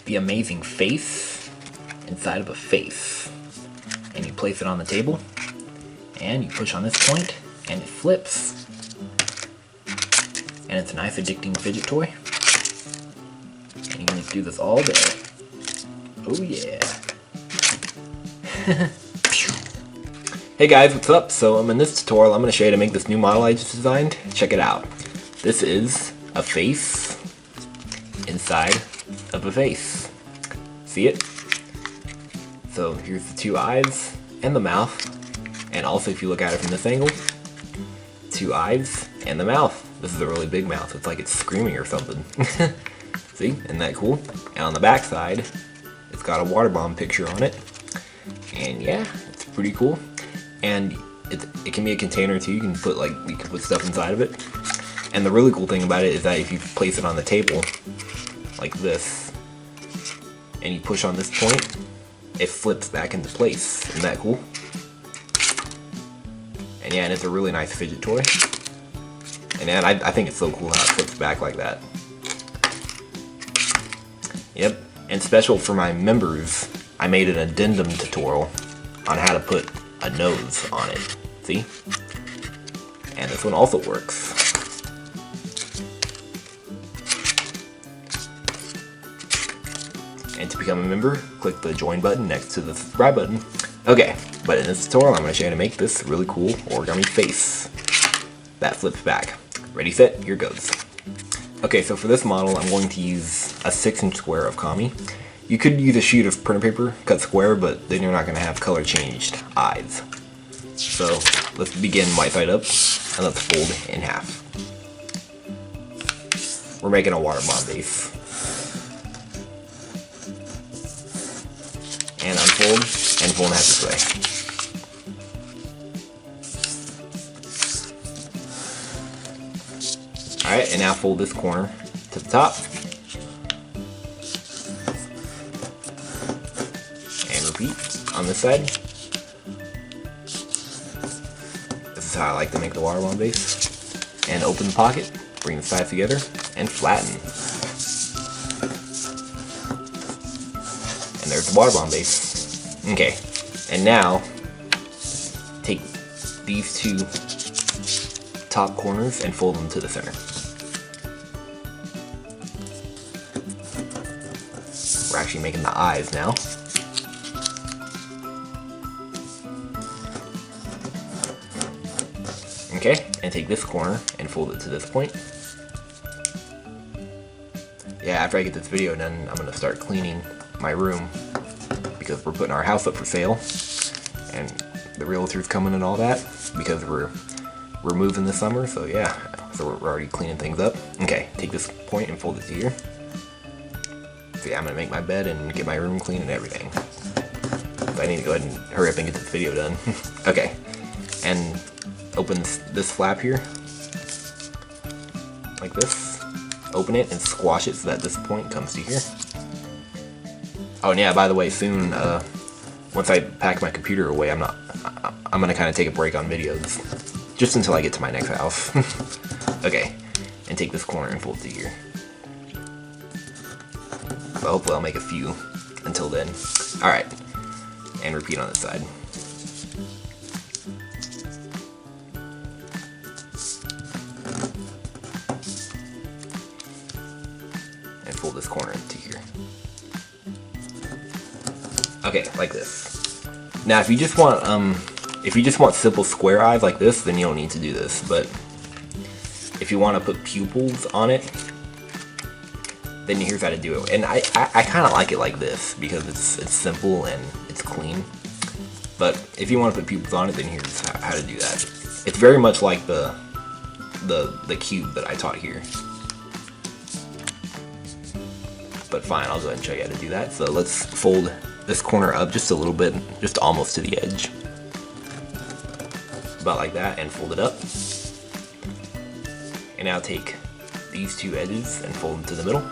the amazing face inside of a face. And you place it on the table, and you push on this point, and it flips. And it's a nice addicting fidget toy. And you can just do this all day. Oh yeah. Hey guys, what's up? So in this tutorial I'm going to show you how to make this new model I just designed. Check it out. This is a face inside of a face. See it? So here's the two eyes and the mouth. And also if you look at it from this angle, two eyes and the mouth. This is a really big mouth. It's like it's screaming or something. See? Isn't that cool? And on the back side, it's got a water bomb picture on it. And yeah, it's pretty cool. And it can be a container too. You can put stuff inside of it. And the really cool thing about it is that if you place it on the table like this, and you push on this point, it flips back into place. Isn't that cool? And yeah, and it's a really nice fidget toy. And man, I think it's so cool how it flips back like that. Yep, and special for my members, I made an addendum tutorial on how to put a nose on it. See? And this one also works. And to become a member, click the join button next to the subscribe button. Okay, but in this tutorial I'm going to show you how to make this really cool origami face that flips back. Ready, set, here goes. Okay, so for this model I'm going to use a 6-inch square of kami. You could use a sheet of printer paper, cut square, but then you're not going to have color changed eyes. So let's begin white side up, and let's fold in half. We're making a water bomb base. And unfold, and fold in half this way. Alright, and now fold this corner to the top. And repeat on this side. This is how I like to make the water bomb base. And open the pocket, bring the sides together, and flatten. And there's the water bomb base. Okay, and now take these two top corners and fold them to the center. We're actually making the eyes now. Okay, and take this corner and fold it to this point. Yeah, after I get this video done, I'm going to start cleaning my room because we're putting our house up for sale and the realtor's coming and all that because we're moving this summer, so yeah, so we're already cleaning things up. Okay, take this point and fold it to here. So yeah, I'm gonna make my bed and get my room clean and everything. So I need to go ahead and hurry up and get this video done. Okay, and open this flap here, like this. Open it and squash it so that this point comes to here. Oh, and yeah, by the way, soon, once I pack my computer away, I'm gonna kind of take a break on videos. Just until I get to my next house. Okay, and take this corner and fold it to here. So hopefully I'll make a few until then. Alright, and repeat on this side. And fold this corner into here. Okay, like this. Now if you just want simple square eyes like this, then you don't need to do this, but if you want to put pupils on it, then here's how to do it. And I kind of like it like this because it's simple and it's clean. But if you want to put pupils on it, then here's how to do that. It's very much like the cube that I taught here. But fine, I'll go ahead and show you how to do that. So let's fold this corner up just a little bit, just almost to the edge. About like that, and fold it up. And now take these two edges and fold them to the middle.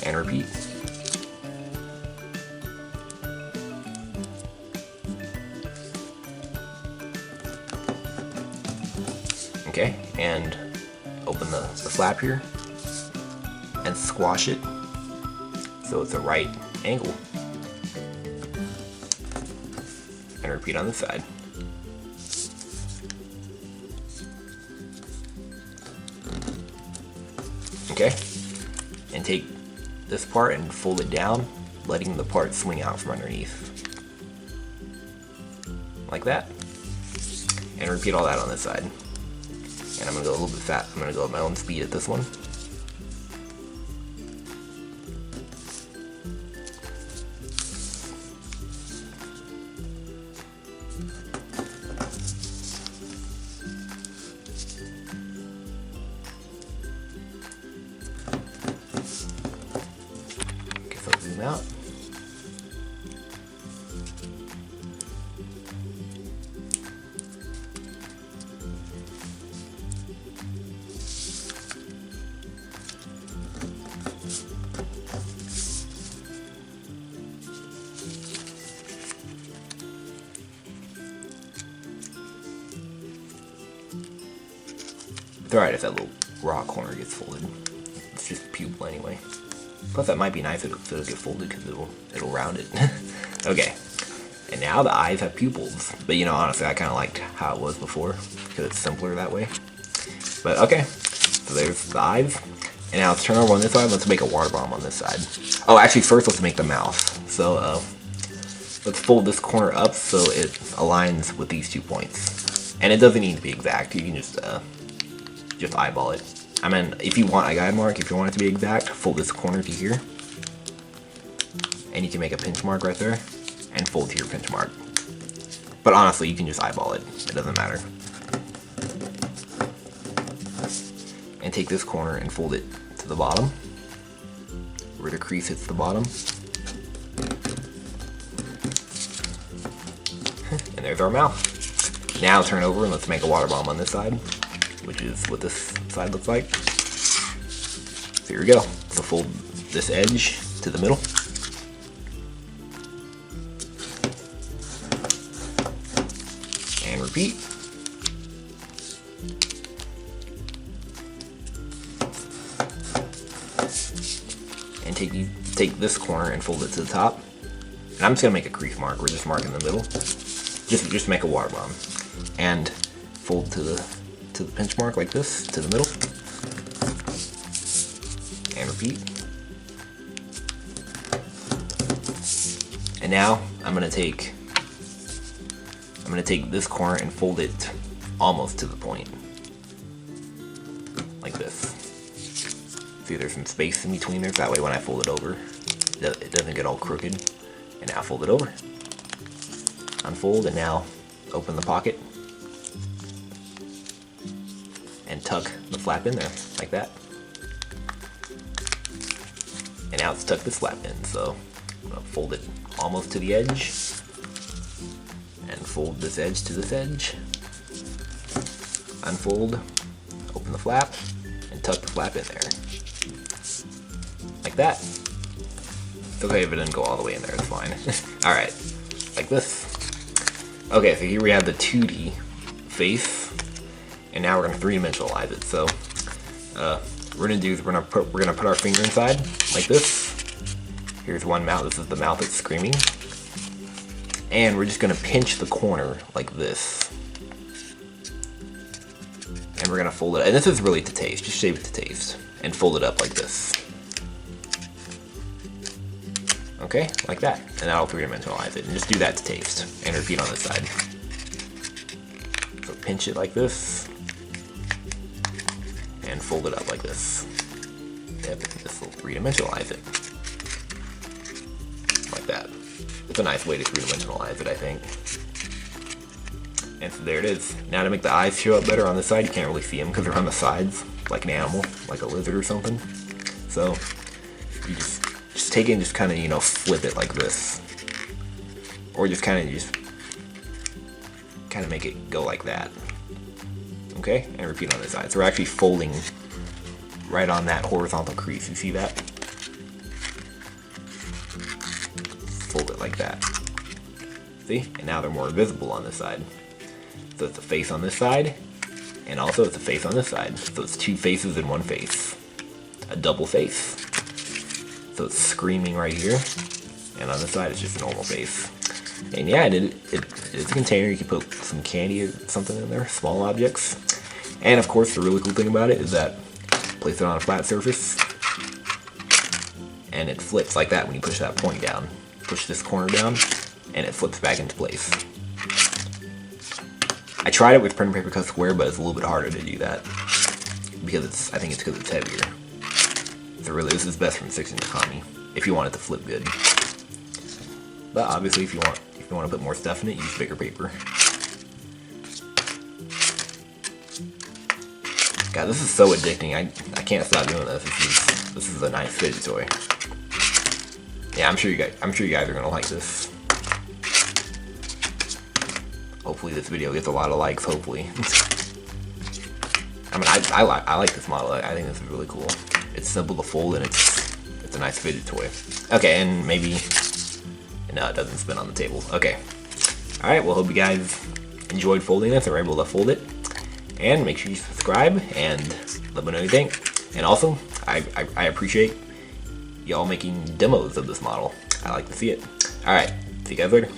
And repeat. Okay, and open the flap here and squash it so it's a right angle. And repeat on this side. Okay, and take this part and fold it down, letting the part swing out from underneath. Like that. And repeat all that on this side. And I'm gonna go a little bit fast. I'm gonna go at my own speed at this one. Okay, so zoom out. It's alright if that little raw corner gets folded. It's just pupil anyway. Plus that might be nice if it'll get folded because it'll round it. Okay. And now the eyes have pupils. But you know, honestly, I kind of liked how it was before because it's simpler that way. But okay. So there's the eyes. And now let's turn over on this side. Let's make a water bomb on this side. Oh, actually first let's make the mouth. So let's fold this corner up so it aligns with these 2 points. And it doesn't need to be exact. You can just eyeball it. I mean, if you want a guide mark, if you want it to be exact, fold this corner to here. And you can make a pinch mark right there. And fold to your pinch mark. But honestly, you can just eyeball it. It doesn't matter. And take this corner and fold it to the bottom. Where the crease hits the bottom. And there's our mouth. Now turn over and let's make a water bomb on this side, which is what this side looks like. So here we go. So fold this edge to the middle. And repeat. And take this corner and fold it to the top. And I'm just gonna make a crease mark. We're just marking the middle. Just make a water bomb. And fold to the pinch mark like this, to the middle. And repeat. And now I'm gonna take this corner and fold it almost to the point. Like this. See, there's some space in between there, so that way when I fold it over, it doesn't get all crooked. And now fold it over. Unfold, and now open the pocket. And tuck the flap in there, like that. And now let's tuck this flap in, so I'm gonna fold it almost to the edge. And fold this edge to this edge. Unfold, open the flap, and tuck the flap in there. Like that. It's okay if it didn't go all the way in there, it's fine. Alright, like this. Okay, so here we have the 2D face, and now we're gonna 3-dimensionalize it. So we're gonna put our finger inside like this. Here's one mouth. This is the mouth that's screaming, and we're just gonna pinch the corner like this, and we're gonna fold it. And this is really to taste. Just shape it to taste, and fold it up like this. Okay, like that. And that'll 3-dimensionalize it. And just do that to taste. And repeat on this side. So pinch it like this. And fold it up like this. Yep, this will 3-dimensionalize it. Like that. It's a nice way to 3-dimensionalize it, I think. And so there it is. Now to make the eyes show up better on this side, you can't really see them because they're on the sides, like an animal, like a lizard or something. So you just take it and just kind of, you know, flip it like this. Or just kind of make it go like that. Okay, and repeat on this side. So we're actually folding right on that horizontal crease. You see that? Fold it like that. See? And now they're more visible on this side. So it's the face on this side, And also it's a face on this side. So it's two faces in one face. A double face. So it's screaming right here. And on this side it's just a normal face. And yeah, it's a container. You can put some candy or something in there, small objects. And of course the really cool thing about it is that place it on a flat surface and it flips like that when you push that point down. Push this corner down and it flips back into place. I tried it with print paper cut square, but it's a little bit harder to do that because I think it's because it's heavier. So really, this is best from 6-inch economy if you want it to flip good. But obviously, if you want to put more stuff in it, use bigger paper. God, this is so addicting. I can't stop doing this. This is a nice fidget toy. Yeah, I'm sure you guys are gonna like this. Hopefully this video gets a lot of likes, hopefully. I mean, I like this model. I think this is really cool. It's simple to fold and it's a nice fidget toy. Okay, and maybe, no, it doesn't spin on the table. Okay. Alright, well, hope you guys enjoyed folding this or were able to fold it. And make sure you subscribe and let me know what you think. And also, I appreciate y'all making demos of this model. I like to see it. Alright, see you guys later.